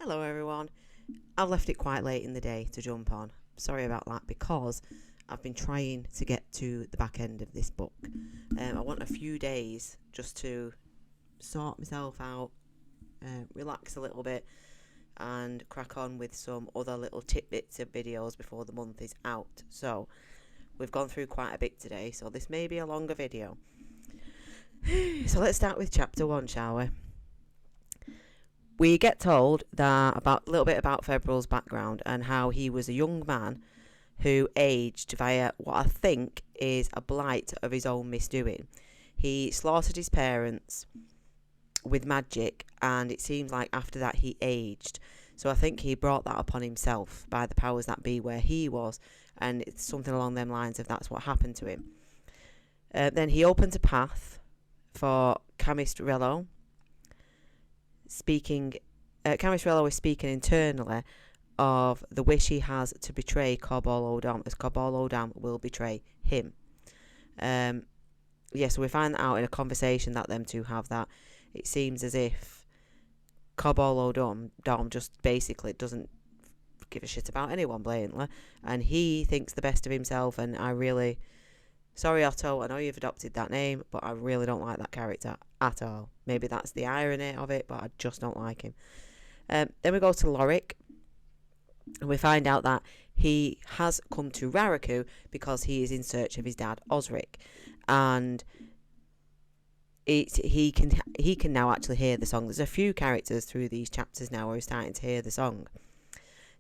Hello everyone. I've left it quite late in the day to jump on. Sorry about that because I've been trying to get to the back end of this book. I want a few days just to sort myself out, relax a little bit and crack on with some other little tidbits of videos before the month is out. So we've gone through quite a bit today, so this may be a longer video. So let's start with chapter 1, shall we? We get told that a little bit about Febral's background and how he was a young man who aged via what I think is a blight of his own misdoing. He slaughtered his parents with magic, and it seems like after that he aged. So I think he brought that upon himself by the powers that be where he was, and it's something along them lines of that's what happened to him. Then he opened a path for Camistrello. Camistrello is speaking internally of the wish he has to betray Corbol O'Dom, as Corbol O'Dom will betray him. So we find that out in a conversation that them two have, that it seems as if Corbol O'Dom just basically doesn't give a shit about anyone blatantly, and he thinks the best of himself, and sorry Otto, I know you've adopted that name, but I really don't like that character at all. Maybe that's the irony of it, but I just don't like him. Then we go to Lorik, and we find out that he has come to Raraku because he is in search of his dad, Osric, and he can now actually hear the song. There's a few characters through these chapters now where he's starting to hear the song.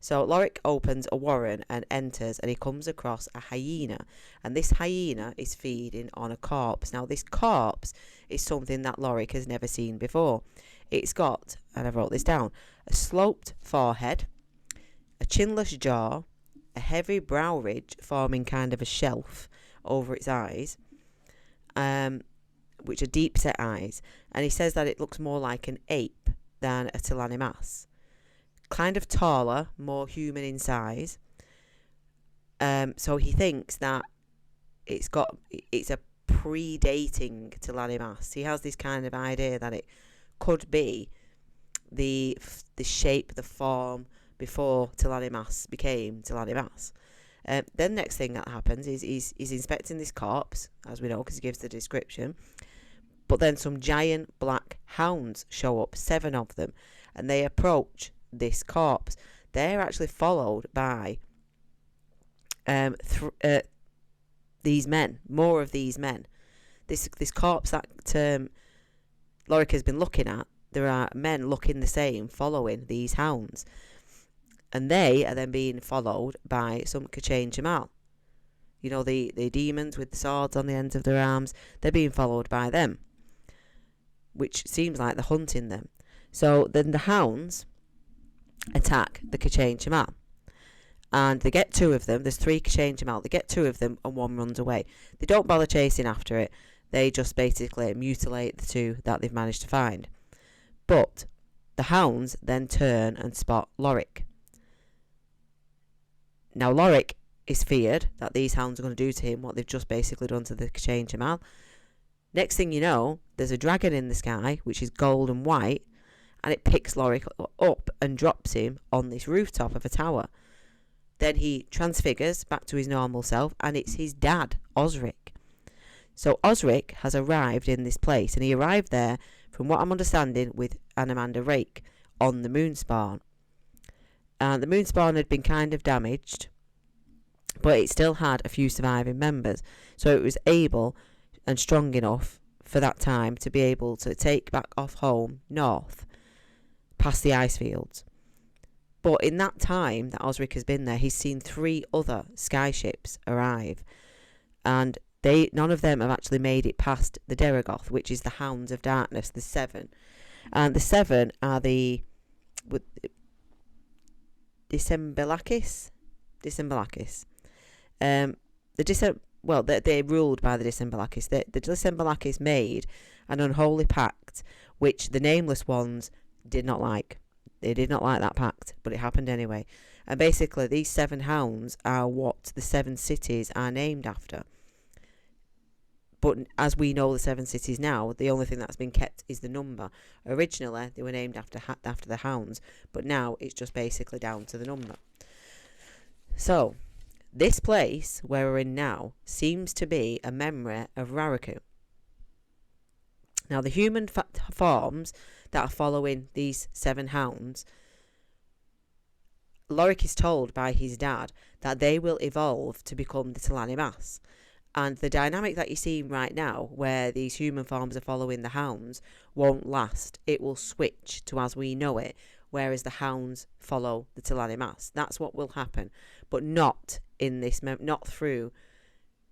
So Lorik opens a warren and enters, and he comes across a hyena, and this hyena is feeding on a corpse. Now this corpse is something that Lorik has never seen before. It's got, and I wrote this down, a sloped forehead, a chinless jaw, a heavy brow ridge forming kind of a shelf over its eyes, which are deep set eyes, and he says that it looks more like an ape than a Telanimas. Kind of taller, more human in size. So he thinks that it's a predating Telanimas. He has this kind of idea that it could be the shape, the form before Telanimas became Telanimas. Then next thing that happens is he's inspecting this corpse, as we know, because he gives the description. But then some giant black hounds show up, 7 of them, and they approach this corpse. They're actually followed by these men, more of these men. This corpse that Lorik has been looking at, there are men looking the same, following these hounds, and they are then being followed by some Kachain Jamal. You know, the demons with the swords on the ends of their arms. They're being followed by them, which seems like they're hunting them. So then the hounds attack the Kachain Jamal, and they get 2 of them. There's 3 Kachain Jamal. They get 2 of them, and 1 runs away. They don't bother chasing after it. They just basically mutilate the 2 that they've managed to find. But the hounds then turn and spot Lorik. Now Lorik is feared that these hounds are going to do to him what they've just basically done to the Kachain Jamal. Next thing you know, there's a dragon in the sky, which is gold and white, and it picks Lorik up and drops him on this rooftop of a tower. Then he transfigures back to his normal self, and it's his dad, Osric. So Osric has arrived in this place, and he arrived there, from what I'm understanding, with Anamanda Rake on the Moonspawn. And the Moonspawn had been kind of damaged, but it still had a few surviving members. So it was able and strong enough for that time to be able to take back off home north, past the ice fields. But in that time that Osric has been there, he's seen 3 other skyships arrive, and none of them have actually made it past the Deragoth, which is the Hounds of Darkness, the 7. And the 7 are the Decembalakis. They're ruled by the Decembalakis. The Decembalakis made an unholy pact, which the Nameless Ones did not like. They did not like that pact, but it happened anyway. And basically, these 7 hounds are what the 7 cities are named after. But as we know the 7 cities now, the only thing that's been kept is the number. Originally, they were named after the hounds, but now it's just basically down to the number. So, this place where we're in now seems to be a memory of Rariku. Now, the human forms that are following these 7 hounds, Lorik is told by his dad that they will evolve to become the Talani Mas. And the dynamic that you're seeing right now, where these human forms are following the hounds, won't last. It will switch to as we know it, whereas the hounds follow the Talani Mas. That's what will happen, but not in this, not through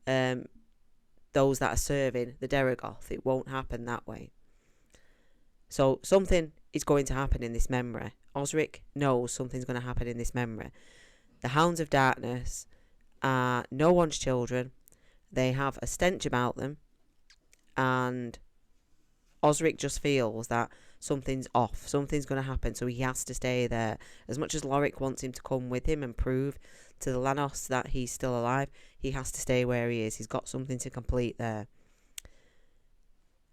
those that are serving the Deregoth. It won't happen that way. So something is going to happen in this memory. Osric knows something's going to happen in this memory. The Hounds of Darkness are no one's children. They have a stench about them, and Osric just feels that something's off. Something's going to happen, so he has to stay there. As much as Lorik wants him to come with him and prove to the Lanos that he's still alive, he has to stay where he is. He's got something to complete there.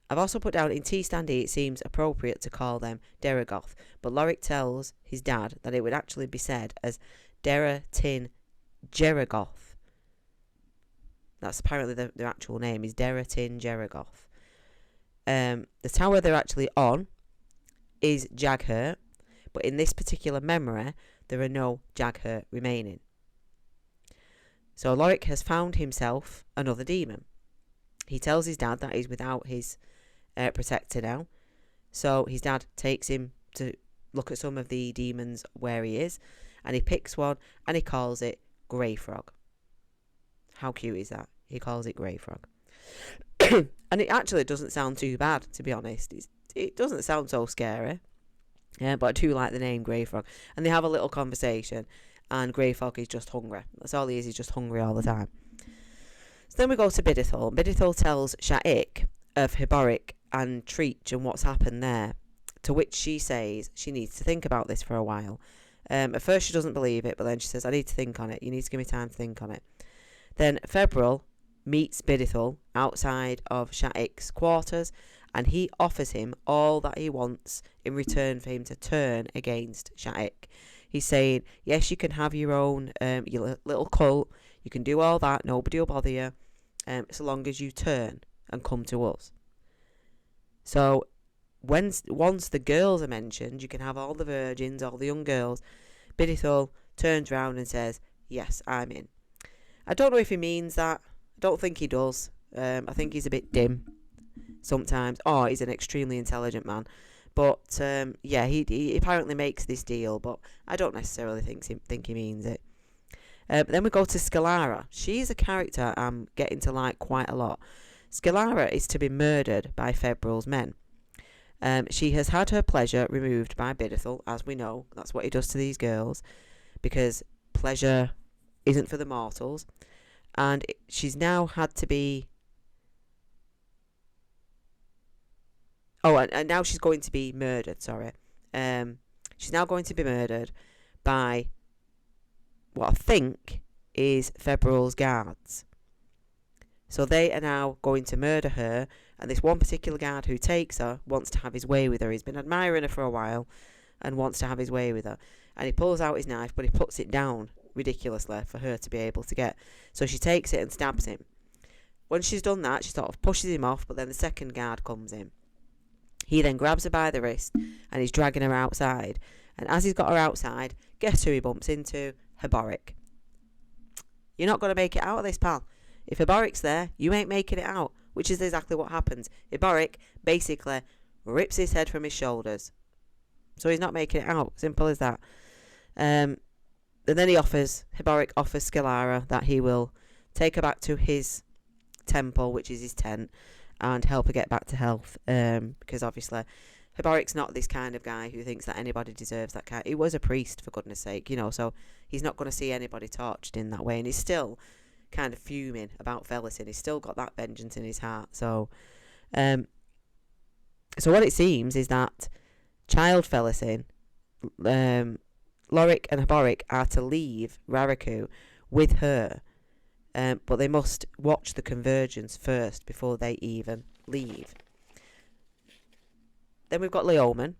I've also put down in T Standee it seems appropriate to call them Deregoth, but Lorik tells his dad that it would actually be said as Dera Tin Jeregoth. That's apparently their actual name is Dera Tin Jeregoth. The tower they're actually on is Jaghurt, but in this particular memory there are no Jaghurt remaining. So Lorik has found himself another demon. He tells his dad that he's without his protector now. So his dad takes him to look at some of the demons where he is, and he picks one and he calls it Grey Frog. How cute is that? He calls it Grey Frog. And it actually doesn't sound too bad, to be honest. It doesn't sound so scary. But I do like the name Grey Frog. And they have a little conversation, and Grey Frog is just hungry. That's all he is. He's just hungry all the time. So then we go to Bidithol. Bidithol tells Shaik of Hiboric and Treach and what's happened there, to which she says she needs to think about this for a while. At first she doesn't believe it, but then she says, I need to think on it. You need to give me time to think on it. Then Febril meets Bidithol outside of Shaik's quarters, and he offers him all that he wants in return for him to turn against Shaik. He's saying, yes, you can have your own your little cult, you can do all that, nobody will bother you, so long as you turn and come to us. So once the girls are mentioned, you can have all the virgins, all the young girls. Bidithol turns round and says, yes, I'm in. I don't know if he means that. I don't think he does. I think he's a bit dim sometimes. Oh, he's an extremely intelligent man. But, yeah, he apparently makes this deal, but I don't necessarily think he means it. Then we go to Scalara. She's a character I'm getting to like quite a lot. Scalara is to be murdered by Febril's men. She has had her pleasure removed by Bidithol, as we know. That's what he does to these girls, because pleasure isn't for the mortals. And she's now had to be... Oh, and now she's going to be murdered, sorry. She's now going to be murdered by what I think is Febril's guards. So they are now going to murder her, and this one particular guard who takes her wants to have his way with her. He's been admiring her for a while and wants to have his way with her. And he pulls out his knife, but he puts it down ridiculously for her to be able to get. So she takes it and stabs him. When she's done that, she sort of pushes him off, but then the second guard comes in. He then grabs her by the wrist and he's dragging her outside. And as he's got her outside, guess who he bumps into? Hiboric. You're not going to make it out of this, pal. If Hiboric's there, you ain't making it out, which is exactly what happens. Hiboric basically rips his head from his shoulders. So he's not making it out. Simple as that. And then Hiboric offers Scalara that he will take her back to his temple, which is his tent, and help her get back to health. Because obviously, Hiboric's not this kind of guy who thinks that anybody deserves that kind. He was a priest, for goodness sake, so he's not going to see anybody tortured in that way. And he's still kind of fuming about Felicin. He's still got that vengeance in his heart. So what it seems is that child Felicin, Lorik and Hiboric are to leave Rariku with her but they must watch the convergence first before they even leave. Then we've got Leoman,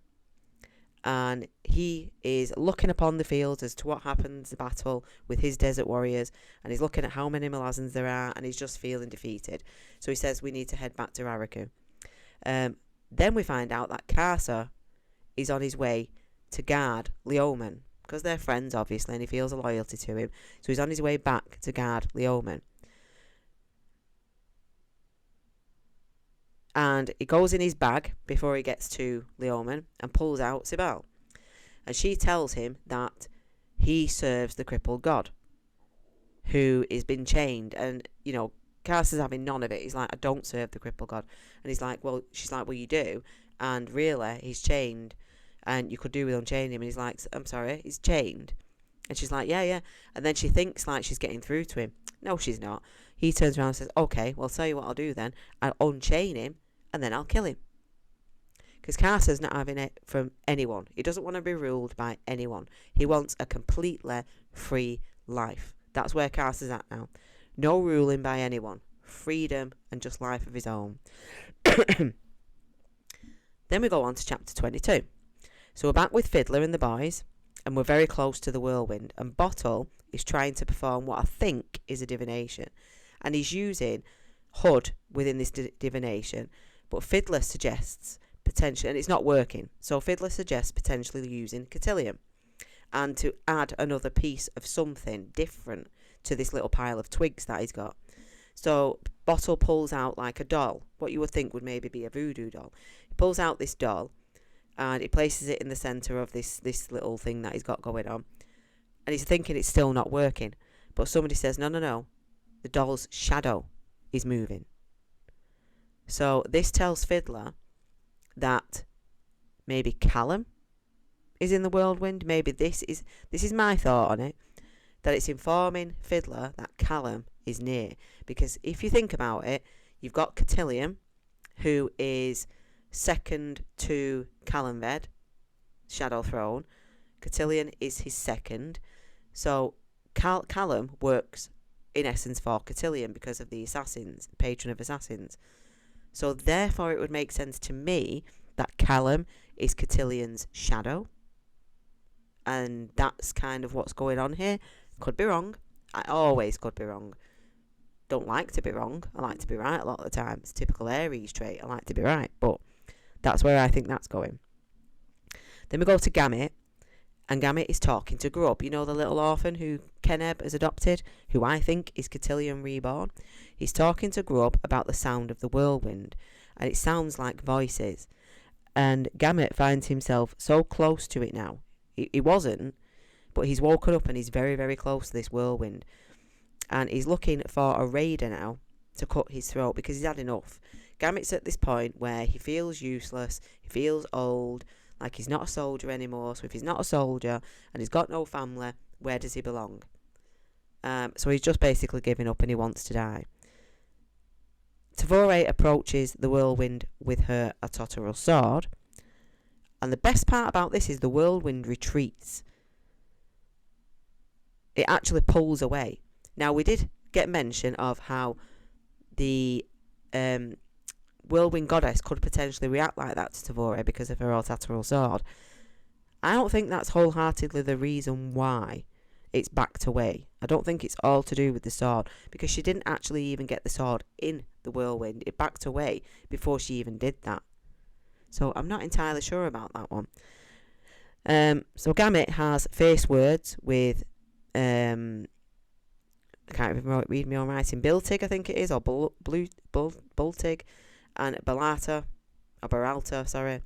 and he is looking upon the fields as to what happens, the battle with his desert warriors, and he's looking at how many Malazans there are, and he's just feeling defeated. So he says we need to head back to Raraku. Then we find out that Karsa is on his way to guard Leoman, because they're friends, obviously, and he feels a loyalty to him. So he's on his way back to guard Leoman. And he goes in his bag before he gets to Leoman and pulls out Sibel. And she tells him that he serves the crippled god, who has been chained. And, you know, Karsa's having none of it. He's like, I don't serve the crippled god. And he's like, well, she's like, well, you do. And really, he's chained. And you could do with unchaining him. And he's like, I'm sorry, he's chained. And she's like, yeah. And then she thinks like she's getting through to him. No, she's not. He turns around and says, okay, well, I'll tell you what I'll do then. I'll unchain him and then I'll kill him. Because Karsa's not having it from anyone. He doesn't want to be ruled by anyone. He wants a completely free life. That's where Karsa's at now. No ruling by anyone. Freedom and just life of his own. Then we go on to chapter 22. So we're back with Fiddler and the boys, and we're very close to the whirlwind, and Bottle is trying to perform what I think is a divination, and he's using Hood within this divination, but Fiddler suggests potentially, and it's not working, so Fiddler suggests potentially using Cotillion, and to add another piece of something different to this little pile of twigs that he's got. So Bottle pulls out like a doll, what you would think would maybe be a voodoo doll. He pulls out this doll, and he places it in the centre of this little thing that he's got going on. And he's thinking it's still not working. But somebody says, no. The doll's shadow is moving. So this tells Fiddler that maybe Callum is in the whirlwind. Maybe this is my thought on it. That it's informing Fiddler that Callum is near. Because if you think about it, you've got Cotillion, who is second to Calanved, Shadow Throne. Cotillion is his second. So Callum works in essence for Cotillion because of the assassins, patron of assassins. So therefore it would make sense to me that Callum is Cotillion's shadow. And that's kind of what's going on here. Could be wrong. I always could be wrong. Don't like to be wrong. I like to be right a lot of the time. It's a typical Aries trait. I like to be right. But that's where I think that's going. Then we go to Gamut. And Gamut is talking to Grub. You know, the little orphan who Keneb has adopted, who I think is Cotillion reborn. He's talking to Grub about the sound of the whirlwind. And it sounds like voices. And Gamut finds himself so close to it now. He wasn't, but he's woken up and he's very, very close to this whirlwind. And he's looking for a raider now to cut his throat because he's had enough. Gamut's at this point where he feels useless, he feels old, like he's not a soldier anymore. So if he's not a soldier and he's got no family, where does he belong? So he's just basically giving up and he wants to die. Tavore approaches the whirlwind with her Atotteral sword. And the best part about this is the whirlwind retreats. It actually pulls away. Now, we did get mention of how the whirlwind goddess could potentially react like that to Tavore because of her Atotteral sword. I don't think that's wholeheartedly the reason why it's backed away. I don't think it's all to do with the sword, because she didn't actually even get the sword in the whirlwind. It backed away before she even did that. So I'm not entirely sure about that one. So Gamut has face words with I can't even read my own writing. Biltig, I think it is, or Bultig, and Beralta, sorry.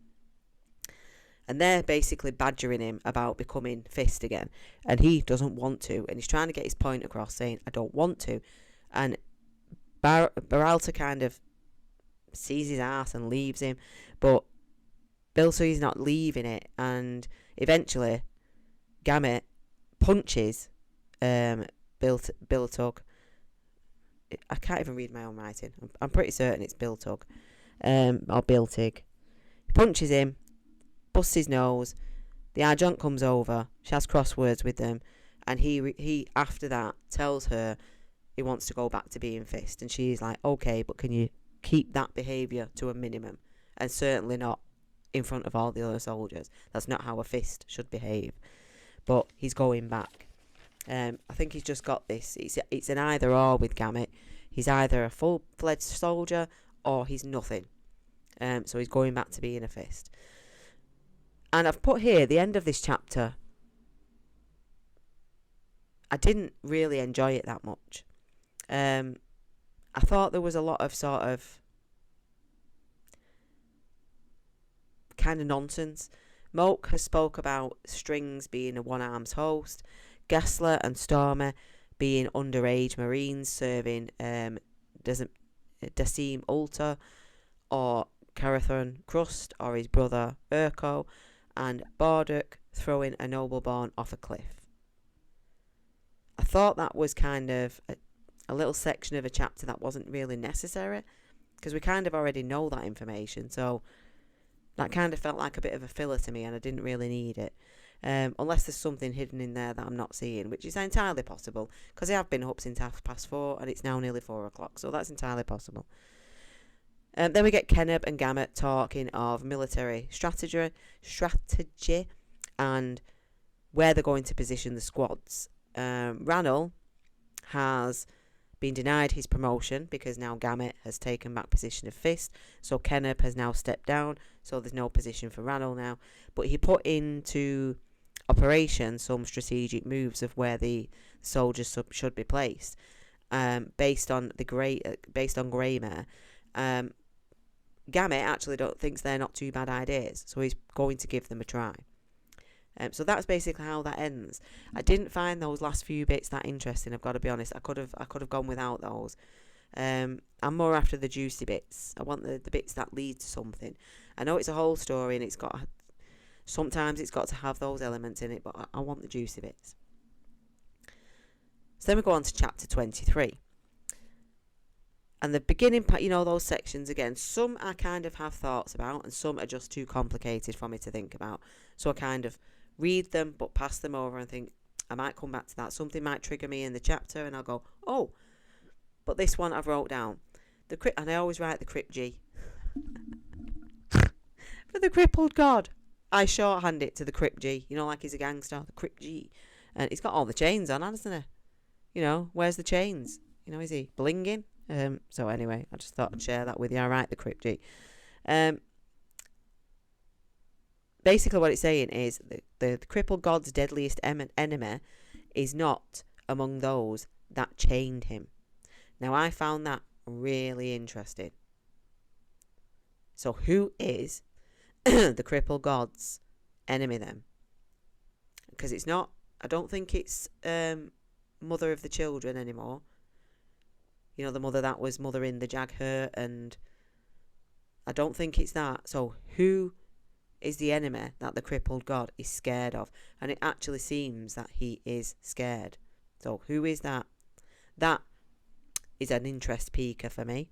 And they're basically badgering him about becoming Fist again. And he doesn't want to. And he's trying to get his point across, saying, I don't want to. And Beralta kind of sees his ass and leaves him. But Biltig's not leaving it. And eventually, Gamut punches Biltug. I can't even read my own writing. I'm pretty certain it's Biltug. Or Biltig. He punches him. Busts his nose. The Argent comes over. She has crosswords with them, and he after that tells her he wants to go back to being Fist. And she's like, okay, but can you keep that behaviour to a minimum? And certainly not in front of all the other soldiers. That's not how a Fist should behave. But he's going back. I think he's just got this. It's an either or with Gamut. He's either a full-fledged soldier or he's nothing. So he's going back to being a Fist. And I've put here, the end of this chapter, I didn't really enjoy it that much. I thought there was a lot of sort of kind of nonsense. Moke has spoke about Strings being a one-arms host, Gessler and Stormer being underage Marines serving Dasim Ulta or Carathon Crust or his brother Urko, and Barduk throwing a nobleborn off a cliff. I thought that was kind of a little section of a chapter that wasn't really necessary, because we kind of already know that information, so that kind of felt like a bit of a filler to me, and I didn't really need it. Unless there's something hidden in there that I'm not seeing, which is entirely possible, because I have been up since 4:30 and it's now nearly 4 o'clock, so that's entirely possible. Then we get Kenneb and Gamut talking of military strategy and where they're going to position the squads. Ranul has been denied his promotion because now Gamut has taken back position of Fist, so Kenneb has now stepped down, so there's no position for Ranul now, but he put into operation some strategic moves of where the soldiers should be placed, based on Greymare. Gamut actually thinks they're not too bad ideas, so he's going to give them a try. So that's basically how that ends. I didn't find those last few bits that interesting, I've got to be honest. I could have gone without those. I'm more after the juicy bits. I want the bits that lead to something. I know it's a whole story and sometimes it's got to have those elements in it, but I want the juicy bits. So then we go on to chapter 23. And the beginning part, those sections again, some I kind of have thoughts about and some are just too complicated for me to think about. So I kind of read them but pass them over and think, I might come back to that. Something might trigger me in the chapter and I'll go, oh, but this one I've wrote down. And I always write the Crypt G. For the crippled god, I shorthand it to the Crypt G. Like he's a gangster, the Crypt G. And he's got all the chains on, hasn't he? Where's the chains? Is he blinging? So anyway, I just thought I'd share that with you. I write the Crypt G. Basically what it's saying is the crippled god's deadliest enemy is not among those that chained him. Now I found that really interesting. So who is the crippled god's enemy then? Because it's not, I don't think it's mother of the children anymore. The mother that was mothering the Jaghurt, and I don't think it's that. So who is the enemy that the crippled god is scared of? And it actually seems that he is scared. So who is that? That is an interest piquer for me.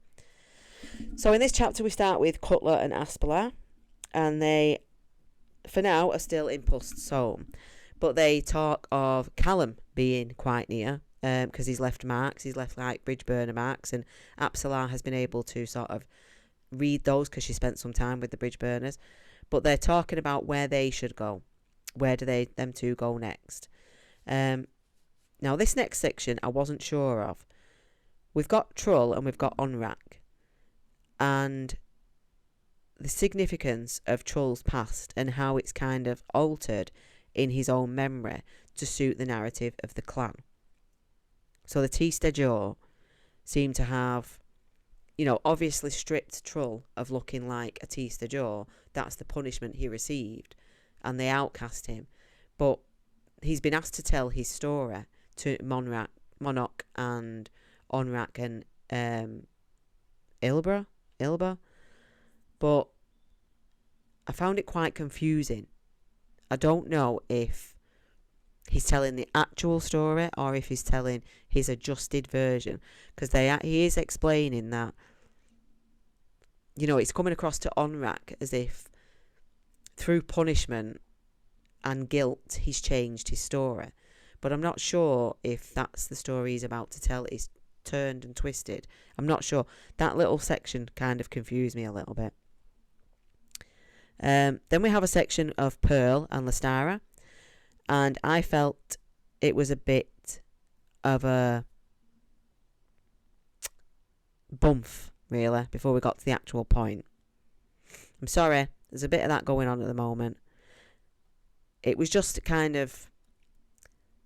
So in this chapter we start with Cutler and Aspelar, and they, for now, are still in Pust's home. But they talk of Callum being quite near, because he's left marks, he's left like bridge burner marks, and Apsalar has been able to sort of read those because she spent some time with the bridge burners. But they're talking about where they should go. Where do them two go next? Now this next section I wasn't sure of. We've got Trull and we've got Onrak, and the significance of Trull's past and how it's kind of altered in his own memory to suit the narrative of the clan. So the T-Stageor seem to have, obviously stripped Trull of looking like a T-Stageor. That's the punishment he received, and they outcast him. But he's been asked to tell his story to Monarch and Onrak and Ilba. But I found it quite confusing. I don't know if he's telling the actual story or if he's telling his adjusted version, because he is explaining that, it's coming across to Onrak as if through punishment and guilt he's changed his story. But I'm not sure if that's the story he's about to tell is turned and twisted. I'm not sure. That little section kind of confused me a little bit. Then we have a section of Pearl and Lestara, and I felt it was a bit of a bump, really, before we got to the actual point. I'm sorry, there's a bit of that going on at the moment. It was just kind of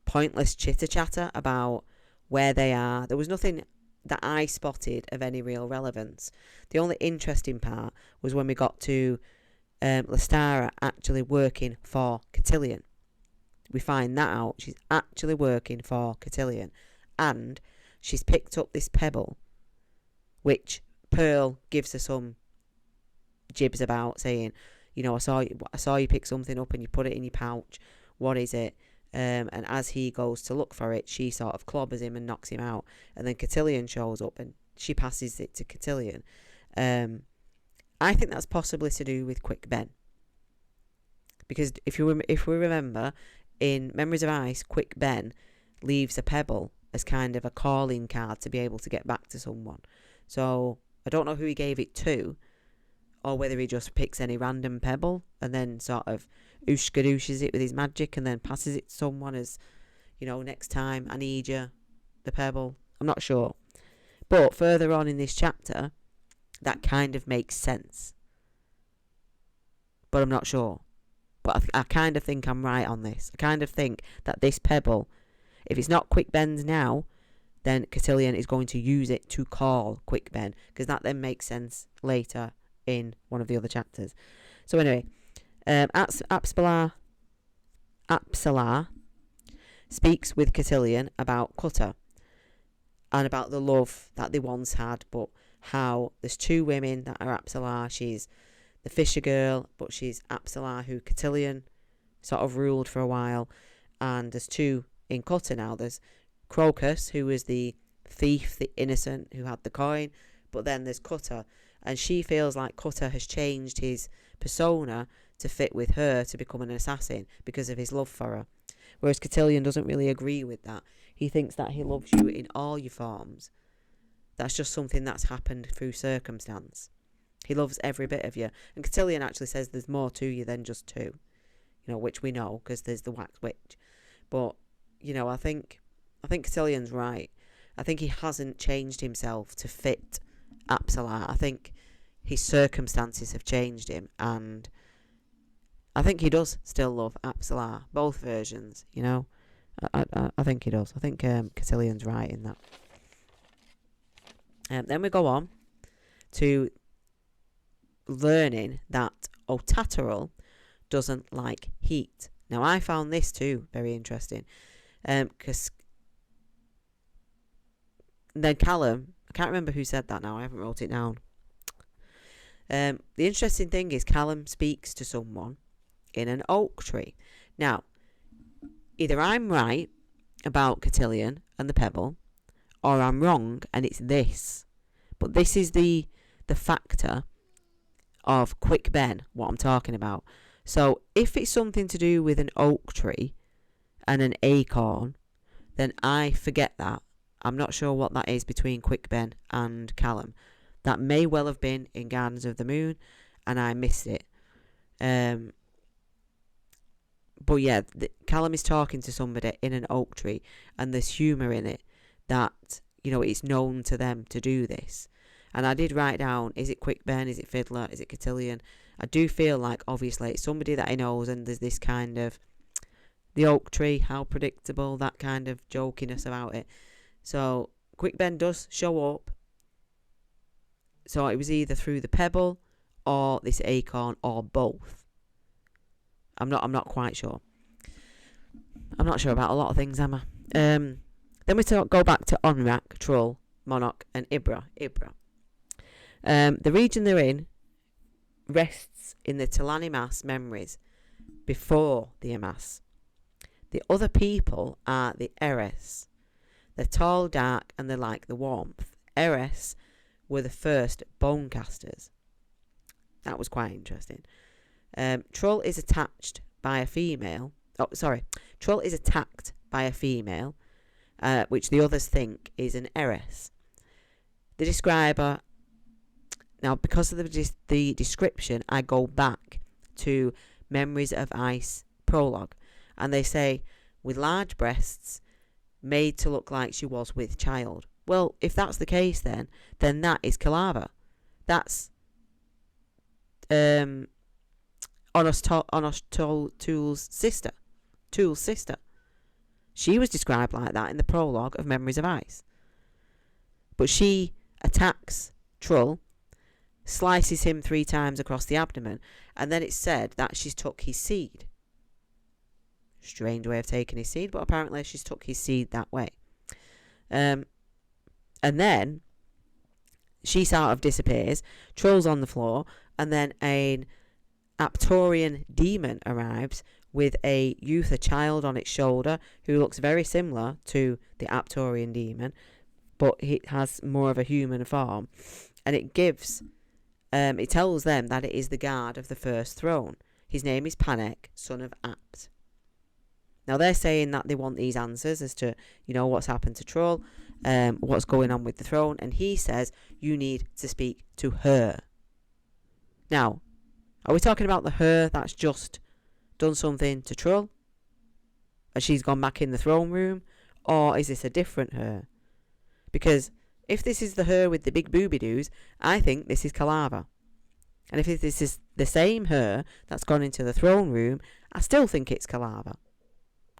pointless chitter-chatter about where they are. There was nothing that I spotted of any real relevance. The only interesting part was when we got to Lestara actually working for Cotillion. We find that out. She's actually working for Cotillion, and she's picked up this pebble, which Pearl gives her some jibs about, saying, you know, I saw you pick something up and you put it in your pouch. What is it? And as he goes to look for it, she sort of clobbers him and knocks him out. And then Cotillion shows up and she passes it to Cotillion. I think that's possibly to do with Quick Ben, because if we remember, in Memories of Ice, Quick Ben leaves a pebble as kind of a calling card to be able to get back to someone. So I don't know who he gave it to, or whether he just picks any random pebble and then sort of ooshkadooshes it with his magic and then passes it to someone as, you know, next time I need you, the pebble. I'm not sure. But further on in this chapter, that kind of makes sense. But I'm not sure. But I kind of think I'm right on this. I kind of think that this pebble, if it's not Quick Ben's now, then Cotillion is going to use it to call Quick Ben, because that then makes sense later in one of the other chapters. So anyway, Apsalar speaks with Cotillion about Cutter and about the love that they once had, but how there's two women that are Apsalar. She's the Fisher girl, but she's Apsalar, who Cotillion sort of ruled for a while, and there's two in Cutter now. There's Crocus, who was the thief, the innocent, who had the coin, but then there's Cutter, and she feels like Cutter has changed his persona to fit with her to become an assassin because of his love for her. Whereas Cotillion doesn't really agree with that. He thinks that he loves you in all your forms. That's just something that's happened through circumstance. He loves every bit of you. And Cotillion actually says there's more to you than just two. You know, which we know because there's the Wax Witch. But, you know, I think Cotillion's right. I think he hasn't changed himself to fit Apsalar. I think his circumstances have changed him, and I think he does still love Apsalar, both versions, you know. I think he does. I think Cotillion's right in that. Then we go on to learning that Otatarul doesn't like heat. Now, I found this too very interesting, because then Callum, I can't remember who said that now, I haven't wrote it down. The interesting thing is Callum speaks to someone in an oak tree. Now, either I'm right about Cotillion and the pebble, or I'm wrong and it's this. But this is the factor of Quick Ben, what I'm talking about. So if it's something to do with an oak tree and an acorn, then I forget that. I'm not sure what that is between Quick Ben and Callum. That may well have been in Gardens of the Moon, and I missed it. But yeah, Callum is talking to somebody in an oak tree, and there's humour in it that, you know, it's known to them to do this. And I did write down, is it Quick Ben, is it Fiddler, is it Cotillion? I do feel like, obviously, it's somebody that he knows, and there's this kind of, the oak tree, how predictable, that kind of jokiness about it. So, Quick Ben does show up. So, it was either through the pebble, or this acorn, or both. I'm not quite sure. I'm not sure about a lot of things, am I? Then we go back to Onrak, Trull, Monarch, and Ibra. The region they're in rests in the Talani Mass memories before the Amas. The other people are the Eres. They're tall, dark, and they like the warmth. Eres were the first bonecasters. That was quite interesting. Trull is attached by a female. Trull is attacked by a female, which the others think is an heiress. The describer, now because of the description, I go back to Memories of Ice prologue, and they say, with large breasts, made to look like she was with child. Well, if that's the case, then that is Kalava. That's Tool's sister. Tool's sister. She was described like that in the prologue of Memories of Ice. But she attacks Trull, slices him 3 times across the abdomen, and then it's said that she's took his seed. Strange way of taking his seed, but apparently she's took his seed that way. And then she sort of disappears. Trull's on the floor, and then an Aptorian demon arrives with a child on its shoulder who looks very similar to the Aptorian demon, but it has more of a human form, and it tells them that it is the guard of the first throne. His name is Panek, son of Apt. Now they're saying that they want these answers as to, what's happened to Trull, what's going on with the throne, and he says you need to speak to her. Now, are we talking about the her that's just done something to Trull, and she's gone back in the throne room, or is this a different her? Because if this is the her with the big booby-doos, I think this is Kalava. And if this is the same her that's gone into the throne room, I still think it's Kalava.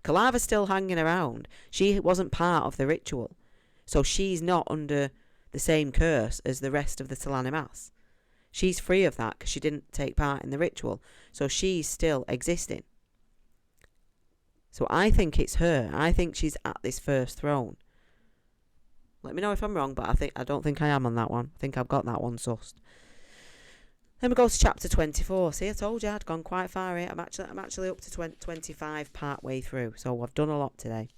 Kalava's still hanging around. She wasn't part of the ritual, so she's not under the same curse as the rest of the Talanimas. She's free of that because she didn't take part in the ritual, so she's still existing. So I think it's her. I think she's at this first throne. Let me know if I'm wrong, but I don't think I am on that one. I think I've got that one sussed. Then we go to chapter 24. See, I told you I'd gone quite far here. I'm actually up to 25 part way through, so I've done a lot today.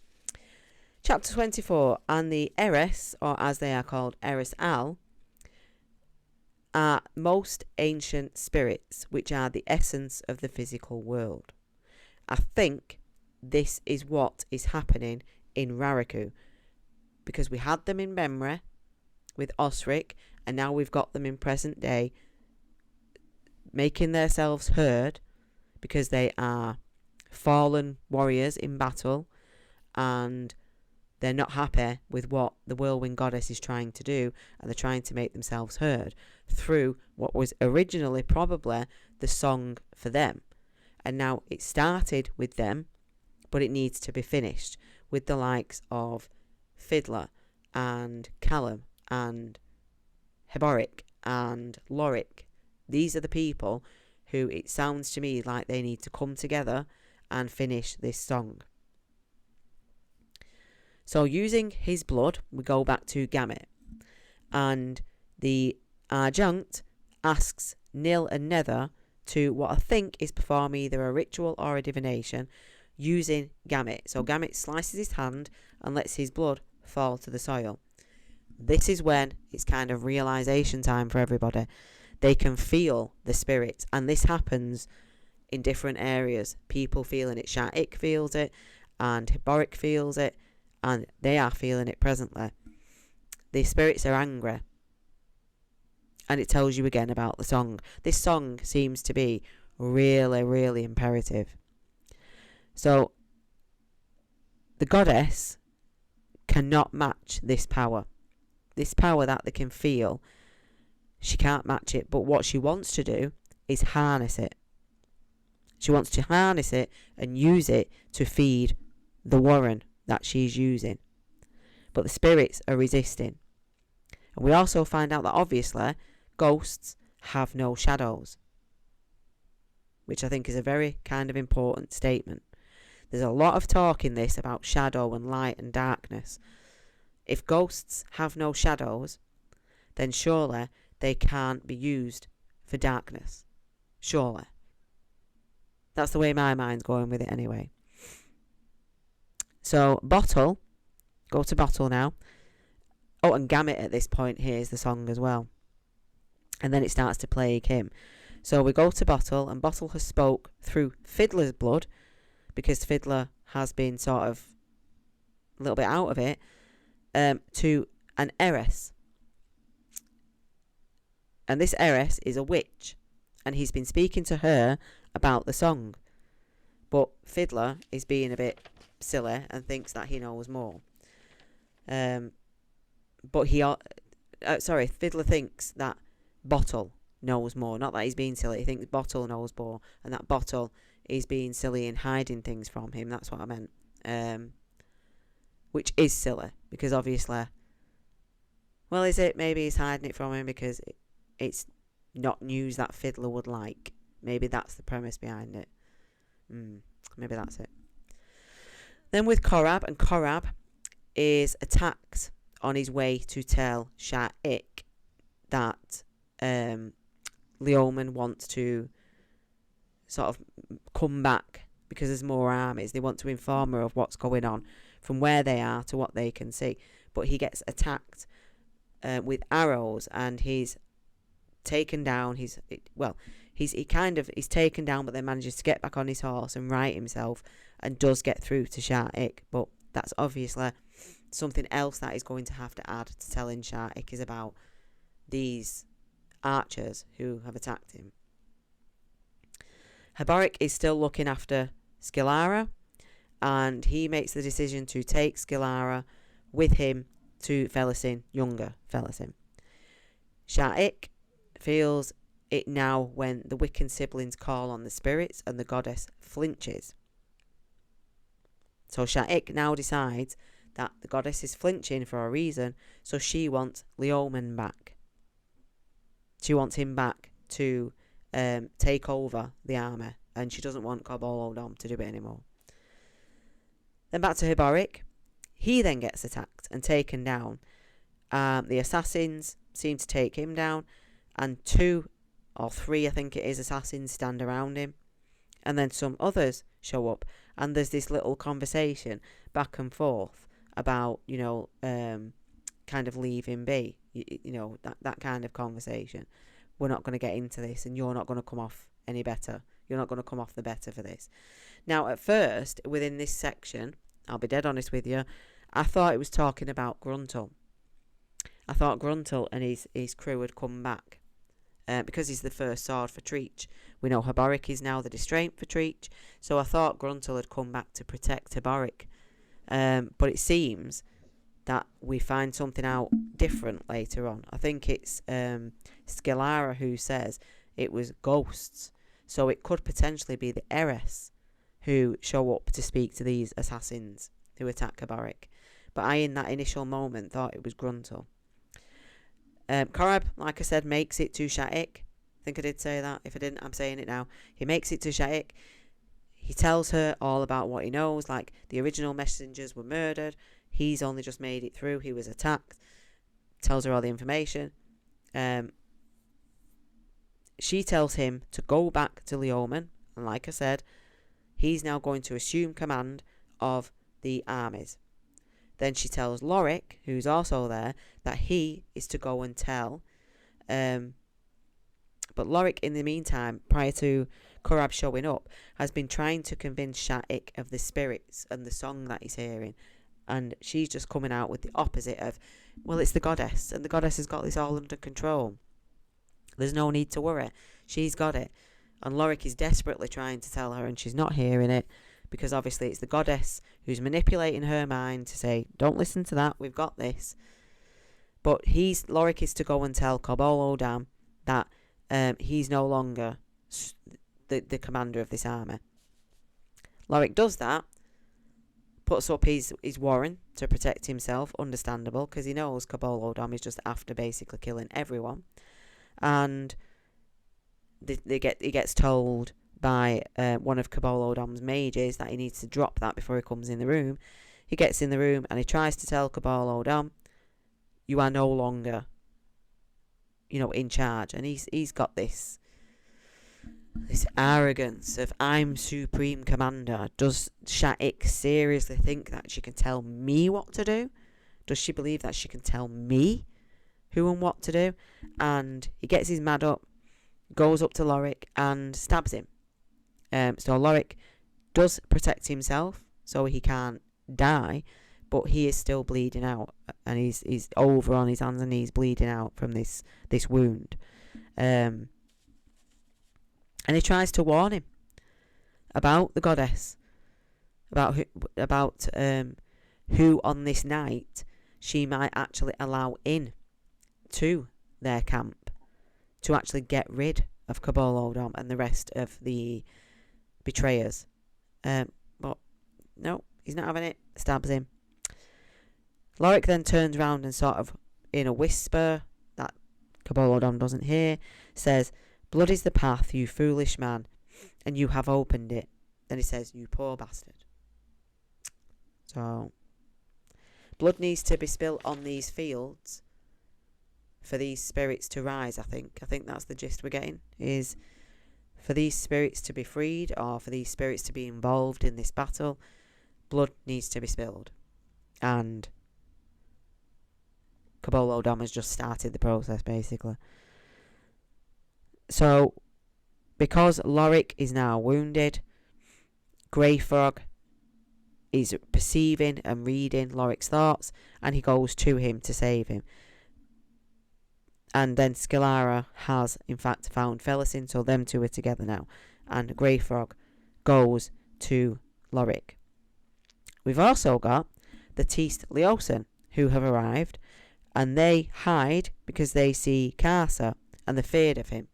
Chapter 24, and the Eris, or as they are called, Eris Al, are most ancient spirits, which are the essence of the physical world. I think this is what is happening in Rariku, because we had them in memory with Osric, and now we've got them in present day, making themselves heard because they are fallen warriors in battle, and they're not happy with what the whirlwind goddess is trying to do, and they're trying to make themselves heard through what was originally probably the song for them. And now it started with them, but it needs to be finished with the likes of Fiddler and Callum and Heboric and Loric. These are the people who it sounds to me like they need to come together and finish this song. So using his blood, we go back to Gamut, and the adjunct asks Nil and Nether to what I think is perform either a ritual or a divination using Gamut. So Gamut slices his hand and lets his blood fall to the soil. This is when it's kind of realization time for everybody. They can feel the spirit, and this happens in different areas. People feeling it, Shatik feels it, and Heboric feels it, and they are feeling it presently. The spirits are angry, and it tells you again about the song. This song seems to be really, really imperative. So the goddess cannot match this power. This power that they can feel, she can't match it, but what she wants to do is harness it. She wants to harness it and use it to feed the warren that she's using. But the spirits are resisting. And we also find out that obviously ghosts have no shadows, which I think is a very kind of important statement. There's a lot of talk in this about shadow and light and darkness. If ghosts have no shadows, then surely they can't be used for darkness. Surely. That's the way my mind's going with it anyway. So, Bottle. Go to Bottle now. Oh, and Gamut at this point hears the song as well. And then it starts to plague him. So we go to Bottle, and Bottle has spoke through Fiddler's blood, because Fiddler has been sort of a little bit out of it, to an heiress. And this heiress is a witch. And he's been speaking to her about the song. But Fiddler is being a bit silly and thinks that he knows more. Fiddler thinks that Bottle knows more. Not that he's being silly. He thinks Bottle knows more. And that Bottle is being silly and hiding things from him. That's what I meant. Which is silly. Because obviously... Well, is it? Maybe he's hiding it from him because it's not news that Fiddler would like. Maybe that's the premise behind it. Maybe that's it. Then with Korab, and Korab is attacked on his way to tell Sha'ik that Leoman wants to sort of come back because there's more armies. They want to inform her of what's going on from where they are to what they can see. But he gets attacked with arrows, and he's taken down. He's taken down, but then manages to get back on his horse and right himself, and does get through to Sha'ik. But that's obviously something else that he's going to have to add to telling Sha'ik is about these archers who have attacked him. Habarik is still looking after Skilara, and he makes the decision to take Skilara with him to Felisin, younger Felisin. Sha'ik feels it now when the Wiccan siblings call on the spirits and the goddess flinches. So Sha'ik now decides that the goddess is flinching for a reason, so she wants Leoman back. She wants him back to take over the army, and she doesn't want Cobol Odom to do it anymore. Then back to Habarik. He then gets attacked and taken down. The assassins seem to take him down, and 2 or 3, I think it is, assassins stand around him. And then some others show up, and there's this little conversation back and forth about, kind of leave him be. That kind of conversation. We're not going to get into this, and you're not going to come off any better. You're not going to come off the better for this. Now, at first, within this section, I'll be dead honest with you, I thought it was talking about Gruntle. I thought Gruntle and his crew had come back. Because he's the first sword for Treach. We know Habarik is now the distraint for Treach. So I thought Gruntle had come back to protect Habarik. But it seems that we find something out different later on. I think it's Skilara who says it was ghosts. So it could potentially be the heiress who show up to speak to these assassins who attack Habarik. But I, in that initial moment, thought it was Gruntle. Korab, like I said, makes it to Sha'ik. I think I did say that. If I didn't, I'm saying it now. He makes it to Sha'ik. He tells her all about what he knows, like the original messengers were murdered. He's only just made it through. He was attacked. Tells her all the information. She tells him to go back to Leoman. And like I said, he's now going to assume command of the armies. Then she tells Lorik, who's also there, that he is to go and tell. But Lorik, in the meantime, prior to Korab showing up, has been trying to convince Sha'ik of the spirits and the song that he's hearing. And she's just coming out with the opposite of, well, it's the goddess, and the goddess has got this all under control. There's no need to worry. She's got it. And Lorik is desperately trying to tell her, and she's not hearing it. Because obviously it's the goddess who's manipulating her mind to say, don't listen to that, we've got this. But Lorik is to go and tell Cobol Odam that he's no longer the commander of this army. Lorik does that, puts up his warrant to protect himself, understandable, because he knows Cobol Odam is just after basically killing everyone. And he gets told by one of Cobol Odam's mages that he needs to drop that before he comes in the room. He gets in the room and he tries to tell Cobol Odam, you are no longer, in charge. And he's got this arrogance of, I'm supreme commander. Does Sha'ik seriously think that she can tell me what to do? Does she believe that she can tell me who and what to do? And he gets his mad up, goes up to Lorik and stabs him. So Lorik does protect himself so he can't die, but he is still bleeding out, and he's over on his hands and knees bleeding out from this wound. And he tries to warn him about the goddess, about who on this night she might actually allow in to their camp to actually get rid of Cabal Odom and the rest of the betrayers. But no, he's not having it. Stabs him. Lorik then turns around and sort of, in a whisper that Cabal Odom doesn't hear, says, "Blood is the path, you foolish man, and you have opened it." Then he says, "You poor bastard." So, blood needs to be spilt on these fields for these spirits to rise, I think. I think that's the gist we're getting, is for these spirits to be freed, or for these spirits to be involved in this battle, blood needs to be spilled. And Cabal Odom has just started the process, basically. So, because Lorik is now wounded, Grey Frog is perceiving and reading Lorik's thoughts, and he goes to him to save him. And then Scylla has, in fact, found Felisin, so them two are together now. And Grey Frog goes to Lorik. We've also got the Teist Leosin, who have arrived, and they hide because they see Karsa, and they're feared of him.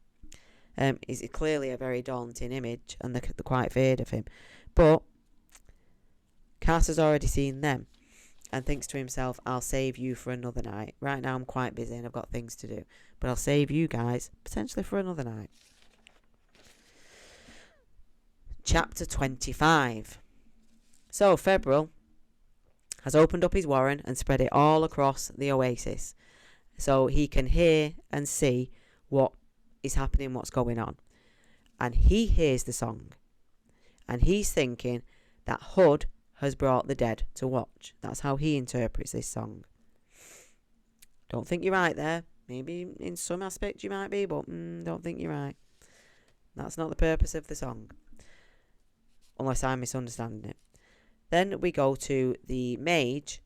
He's clearly a very daunting image, and they're quite feared of him. But Karsa's already seen them, and thinks to himself, "I'll save you for another night. Right now I'm quite busy and I've got things to do, but I'll save you guys, potentially for another night." Chapter 25. So Febrile has opened up his warren and spread it all across the oasis, so he can hear and see what is happening, what's going on. And he hears the song, and he's thinking that Hud has brought the dead to watch. That's how he interprets this song. Don't think you're right there. Maybe in some aspect you might be, but don't think you're right. That's not the purpose of the song, unless I'm misunderstanding it. Then we go to the mage,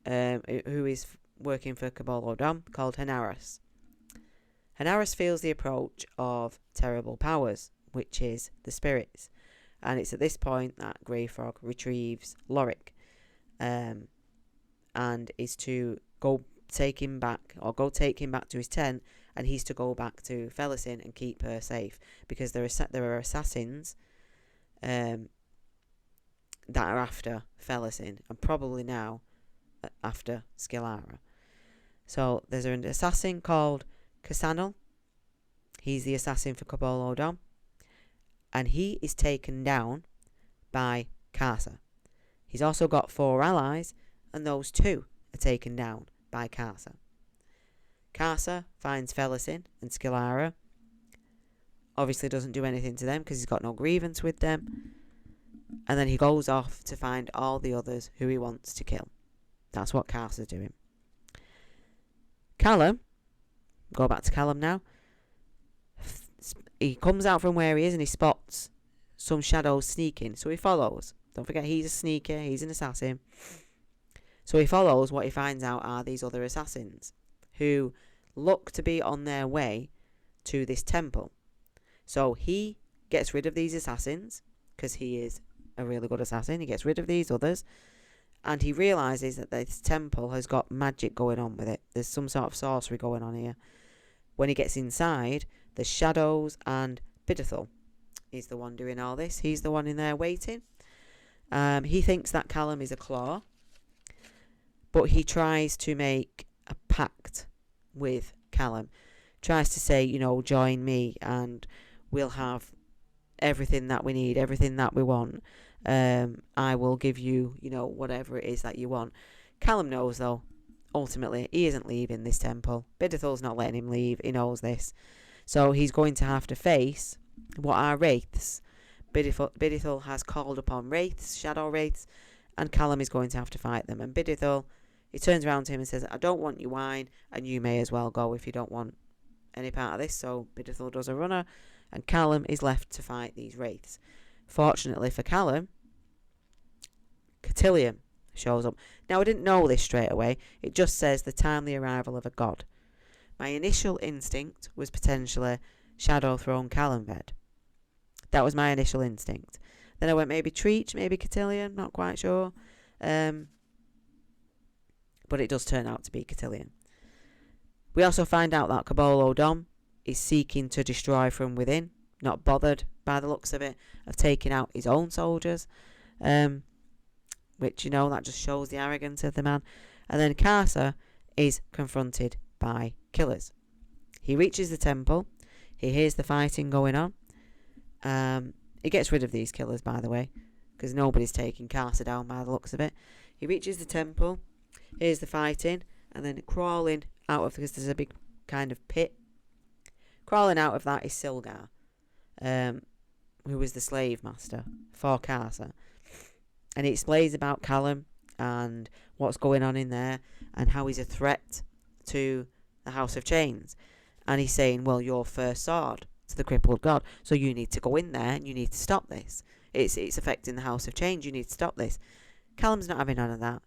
who is working for Cabal Odom, called Hanaris. Hanaris feels the approach of terrible powers, which is the spirits. And it's at this point that Grey Frog retrieves Lorik, and is to go take him back to his tent, and he's to go back to Felisin and keep her safe, because there are assassins that are after Felisin, and probably now after Scylla. So there's an assassin called Casanel. He's the assassin for Cabal Odom, and he is taken down by Karsa. He's also got 4 allies, and those 2 are taken down by Karsa. Karsa finds Felisin and Scylla. Obviously doesn't do anything to them because he's got no grievance with them. And then he goes off to find all the others who he wants to kill. That's what Karsa's doing. Callum, go back to Callum now. He comes out from where he is and he spots some shadows sneaking, so he follows. Don't forget, he's a sneaker, he's an assassin. So he follows. What he finds out are these other assassins who look to be on their way to this temple. So he gets rid of these assassins because he is a really good assassin. He gets rid of these others, and he realises that this temple has got magic going on with it. There's some sort of sorcery going on here. When he gets inside, there's shadows, and Bidethel is the one doing all this. He's the one in there waiting. He thinks that Callum is a claw, but he tries to make a pact with Callum. Tries to say, join me and we'll have everything that we need, everything that we want. I will give you, whatever it is that you want. Callum knows, though, ultimately, he isn't leaving this temple. Bidethel's not letting him leave. He knows this. So he's going to have to face what are wraiths. Bidethel has called upon wraiths, shadow wraiths, and Callum is going to have to fight them. And Bidethel, he turns around to him and says, "I don't want your wine, and you may as well go if you don't want any part of this." So Bidethel does a runner, and Callum is left to fight these wraiths. Fortunately for Callum, Cotillion, shows up. Now, I didn't know this straight away. It just says the timely arrival of a god. My initial instinct was potentially Shadow Throne Calimbed. That was my initial instinct. Then I went maybe Treach, maybe Cotillion, not quite sure. But it does turn out to be Cotillion. We also find out that Cabolo Dom is seeking to destroy from within, not bothered by the looks of it, of taking out his own soldiers. Which, that just shows the arrogance of the man. And then Karsa is confronted by killers. He reaches the temple. He hears the fighting going on. He gets rid of these killers, by the way, because nobody's taking Karsa down by the looks of it. He reaches the temple, hears the fighting, and then crawling out of, because there's a big kind of pit. Crawling out of that is Silgar, who was the slave master for Karsa. And he explains about Callum and what's going on in there and how he's a threat to the House of Chains. And he's saying, well, you're first sword to the crippled god, so you need to go in there and you need to stop this. It's affecting the House of Chains. You need to stop this. Callum's not having none of that.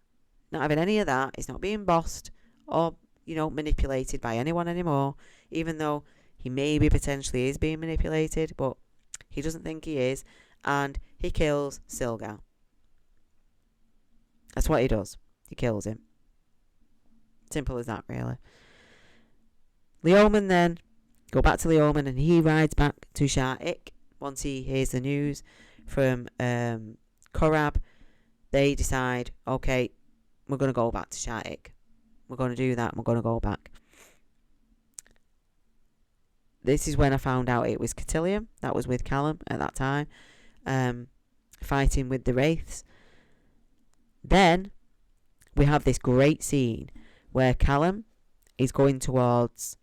Not having any of that. He's not being bossed or, manipulated by anyone anymore, even though he maybe potentially is being manipulated, but he doesn't think he is, and he kills Silgar. That's what he does. He kills him. Simple as that, really. Leoman then, go back to Leoman, and he rides back to Shartik once he hears the news from Korab. They decide, okay, we're going to go back to Shartik. We're going to do that, and we're going to go back. This is when I found out it was Cotillion that was with Callum at that time, fighting with the Wraiths. Then we have this great scene where Callum is going towards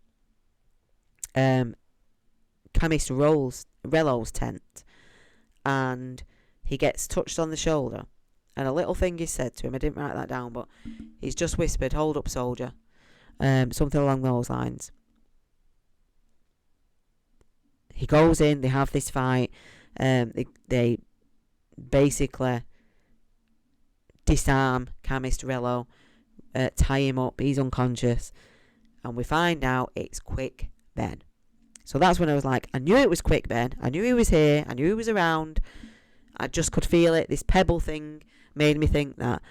Chemist Rello's tent, and he gets touched on the shoulder, and a little thing is said to him. I didn't write that down, but he's just whispered, "Hold up, soldier," something along those lines. He goes in, they have this fight, they basically disarm Chemist Rello, tie him up, he's unconscious, and we find out it's Quick Ben. So that's when I was like, I knew it was Quick Ben, I knew he was here, I knew he was around, I just could feel it. This pebble thing made me think that.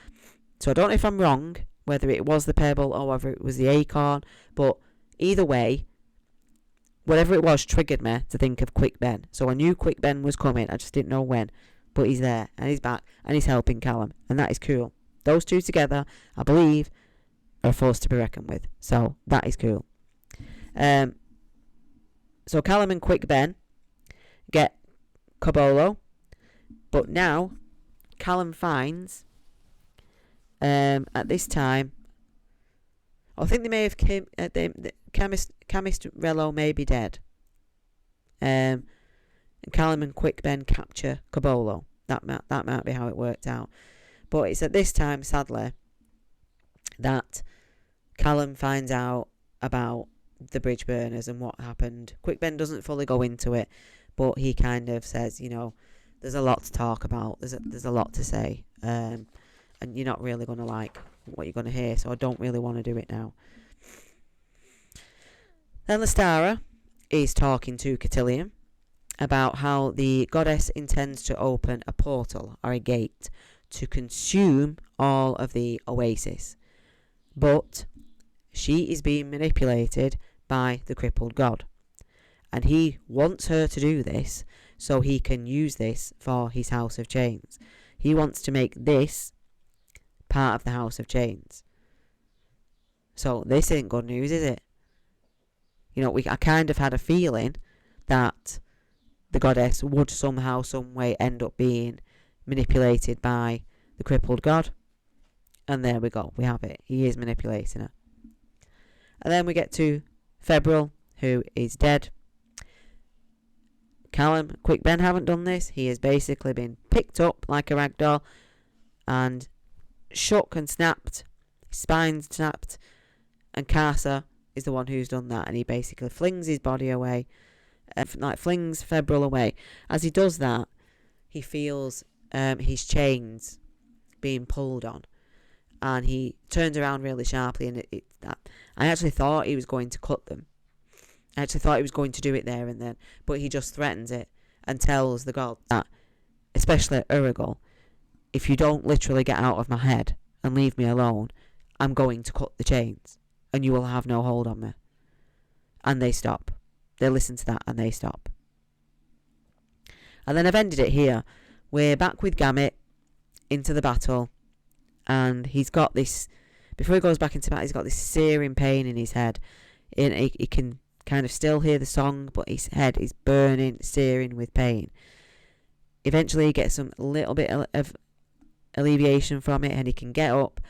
So I don't know if I'm wrong, whether it was the pebble or whether it was the acorn, but either way, whatever it was triggered me to think of Quick Ben. So I knew Quick Ben was coming, I just didn't know when. But he's there, and he's back, and he's helping Callum, and that is cool. Those two together, I believe, are a force to be reckoned with. So that is cool. So Callum and Quick Ben get Cabolo, but now Callum finds at this time, I think they may have the Chemist Rello may be dead. And Callum and Quick Ben capture Cabolo. That might be how it worked out. But it's at this time, sadly, that Callum finds out about the bridge burners and what happened. Quick Ben doesn't fully go into it, but he kind of says, there's a lot to talk about. There's a lot to say, and you're not really going to like what you're going to hear, so I don't really want to do it now. Then Lestara is talking to Cotillion about how the goddess intends to open a portal or a gate to consume all of the oasis. But she is being manipulated by the crippled god. And he wants her to do this so he can use this for his House of Chains. He wants to make this part of the House of Chains. So this ain't good news, is it? I kind of had a feeling that the goddess would somehow, some way end up being manipulated by the crippled god. And there we go. We have it. He is manipulating her. And then we get to Febrile, who is dead. Callum, Quick Ben haven't done this. He has basically been picked up like a ragdoll and shook and snapped. His spine snapped. And Karsa is the one who's done that. And he basically flings his body away. Flings Febrile away. As he does that, he feels his chains being pulled on. and he turns around really sharply, and I actually thought he was going to cut them. I actually thought he was going to do it there and then, but he just threatens it and tells the god that, especially Urigal, if you don't literally get out of my head and leave me alone, I'm going to cut the chains and you will have no hold on me. And they stop. They listen to that and they stop. And then I've ended it here. We're back with Gamut into the battle, and he's got this, before he goes back into battle, he's got this searing pain in his head. He can kind of still hear the song, but his head is burning, searing with pain. Eventually he gets some little bit of alleviation from it, and he can get up,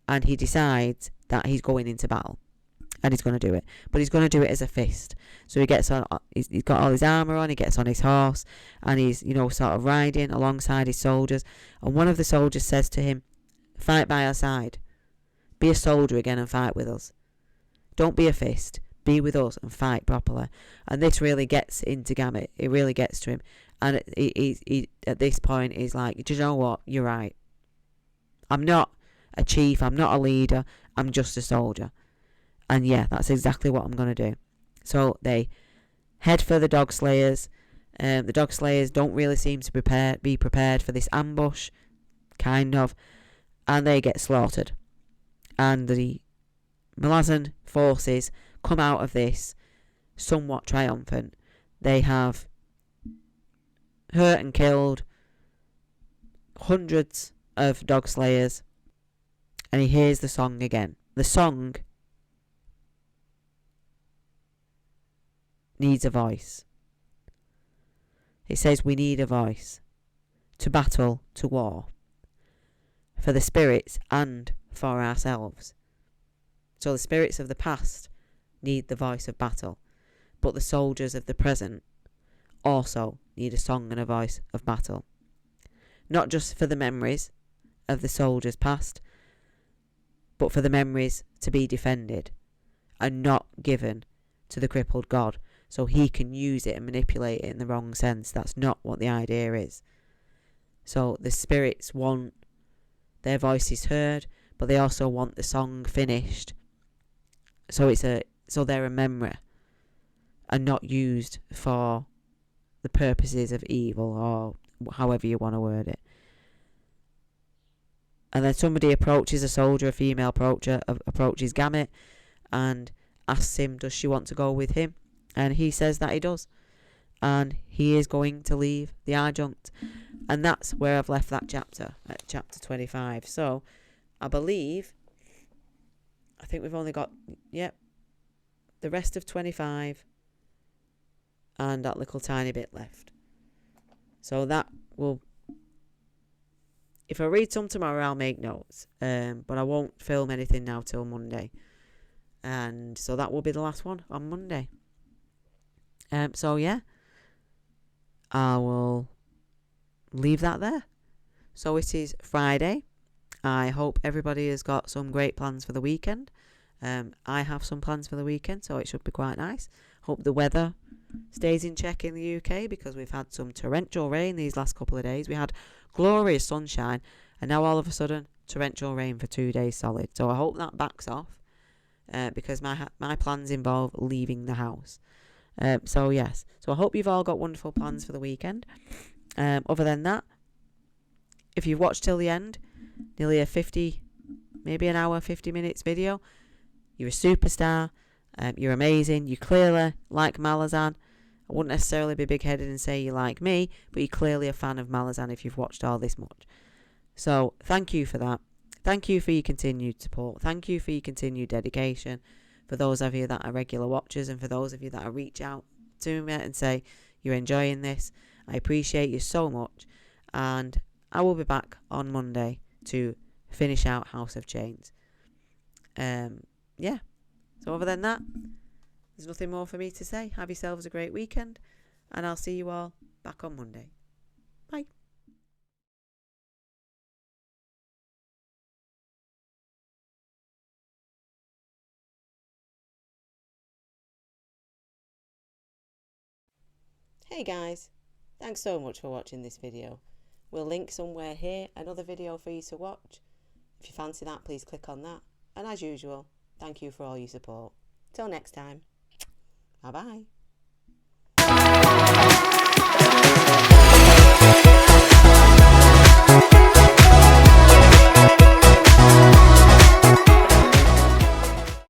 and he decides that he's going into battle, and he's going to do it, but he's going to do it as a fist. So he gets on, he's got all his armour on, he gets on his horse, and he's, sort of riding alongside his soldiers, and one of the soldiers says to him, fight by our side, be a soldier again and fight with us, don't be a fist, be with us and fight properly. And this really gets into Gamut, it really gets to him, and he at this point he's like, do you know what, you're right, I'm not a chief, I'm not a leader, I'm just a soldier. And yeah, that's exactly what I'm going to do. So they head for the dog slayers. The dog slayers don't really seem to be prepared for this ambush, kind of, and they get slaughtered. And the Malazan forces come out of this somewhat triumphant. They have hurt and killed hundreds of dog slayers, and he hears the song again. The song needs a voice. It says we need a voice to battle, to war, for the spirits and for ourselves. So the spirits of the past need the voice of battle, but the soldiers of the present also need a song and a voice of battle. Not just for the memories of the soldiers past, but for the memories to be defended and not given to the crippled god, so he can use it and manipulate it in the wrong sense. That's not what the idea is. So the spirits want their voices heard, but they also want the song finished. So they're a memory and not used for the purposes of evil, or however you want to word it. And then somebody approaches a soldier, a female approaches Gamut and asks him, does she want to go with him? And he says that he does. And he is going to leave the adjunct. And that's where I've left that chapter, at chapter 25. So, I think we've only got, the rest of 25 and that little tiny bit left. So that will, if I read some tomorrow, I'll make notes. But I won't film anything now till Monday. And so that will be the last one on Monday. So yeah, I will leave that there. So it is Friday. I hope everybody has got some great plans for the weekend. I have some plans for the weekend, so it should be quite nice. Hope the weather stays in check in the UK, because we've had some torrential rain these last couple of days. We had glorious sunshine, and now all of a sudden torrential rain for 2 days solid. So I hope that backs off, because my plans involve leaving the house. So yes, so I hope you've all got wonderful plans for the weekend. Other than that, if you've watched till the end, nearly a 50, maybe an hour, 50 minutes video, you're a superstar. You're amazing. You clearly like Malazan. I wouldn't necessarily be big-headed and say you like me, but you're clearly a fan of Malazan if you've watched all this much. So thank you for that. Thank you for your continued support. Thank you for your continued dedication. For those of you that are regular watchers, and for those of you that reach out to me and say you're enjoying this, I appreciate you so much. And I will be back on Monday to finish out House of Chains. Yeah. So other than that, there's nothing more for me to say. Have yourselves a great weekend, and I'll see you all back on Monday. Bye. Hey guys, thanks so much for watching this video. We'll link somewhere here another video for you to watch. If you fancy that, please click on that. And as usual, thank you for all your support. Till next time. Bye bye.